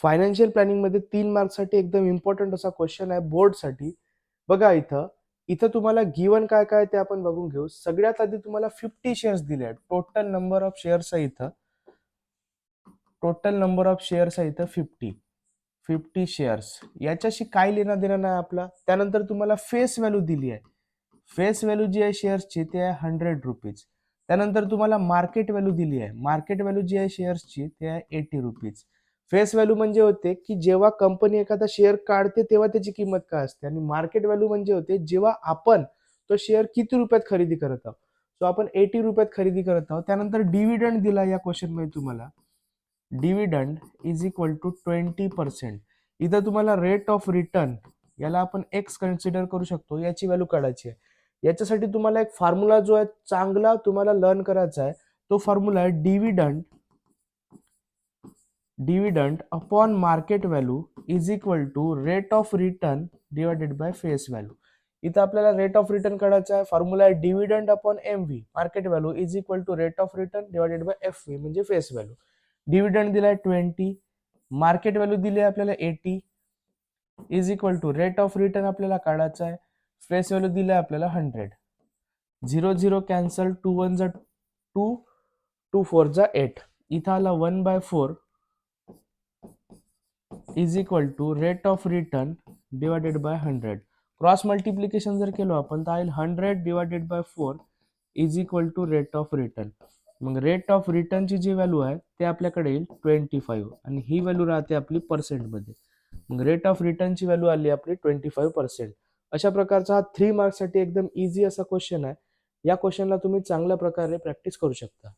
Financial planning मध्ये 3 मार्क्ससाठी एकदम important असा क्वेश्चन आहे बोर्डसाठी. बघा इथं इथं तुम्हाला गिवन काय काय ते आपण बघून घेऊ. सगळ्यात आधी तुम्हाला 50 शेअर्स दिले आहेत. टोटल नंबर ऑफ शेअर्स आहे इथं. टोटल नंबर ऑफ शेअर्स आहे इथं 50 शेअर्स. याच्याशी काय लेणं देणं नाही आपला. त्यानंतर तुम्हाला फेस व्हॅल्यू दिली आहे. फेस व्हॅल्यू जी आहे शेअर्सची ते आहे 100 रुपीज. त्यानंतर तुम्हाला मार्केट व्हॅल्यू दिली आहे. मार्केट व्हॅल्यू जी आहे शेअर्सची ते आहे 80 रुपीज. फेस व्हॅल्यू म्हणजे होते की जेव्हा कंपनी एखादा शेअर काढते तेव्हा त्याची किंमत काय असते, आणि मार्केट व्हॅल्यू म्हणजे होते जेव्हा आपण तो शेअर किती रुपयात खरेदी करत आहोत. सो आपण 80 रुपयात खरेदी करत आहोत. त्यानंतर डिव्हिडंड दिला या क्वेश्चन मध्ये तुम्हाला. Dividend is equal to 20%. इथं तुम्हाला रेट ऑफ रिटर्न याला आपण एक्स कन्सिडर करू शकतो, याची व्हॅल्यू काढायची आहे. याच्यासाठी तुम्हाला एक फॉर्म्युला जो आहे चांगला तुम्हाला लर्न करायचा आहे. तो फॉर्म्युला आहे dividend upon market value is equal to rate of return divided by face value. इथं आपल्याला रेट ऑफ रिटर्न काढायचा आहे. फॉर्म्युला आहे dividend upon MV market value is equal to rate of return divided by FV म्हणजे face value. Dividend दिलाय 20, market value दिली आहे आपल्याला 80 is equal to rate of return आपल्याला काढायचा आहे. फेस व्हॅल्यू दिली आहे आपल्याला 100. 0 0 कॅन्सल, 2 1 जा 2, 2 4 जा 8. इथं आला 1/4 is equal to rate of return divided by 100. Cross multiplication जर केलो आपण तर येईल 100 divided by 4 is equal to rate of return. मग रेट ऑफ रिटर्नची जी व्हॅल्यू आहे ते आपल्याकडे येईल 25, आणि ही व्हॅल्यू राहते आपली पर्सेंटमध्ये. मग रेट ऑफ रिटर्नची व्हॅल्यू आली आपली 25%. अशा प्रकारचा हा 3 मार्क्ससाठी एकदम इझी असा क्वेश्चन आहे. या क्वेश्चनला तुम्ही चांगल्या प्रकारे प्रॅक्टिस करू शकता.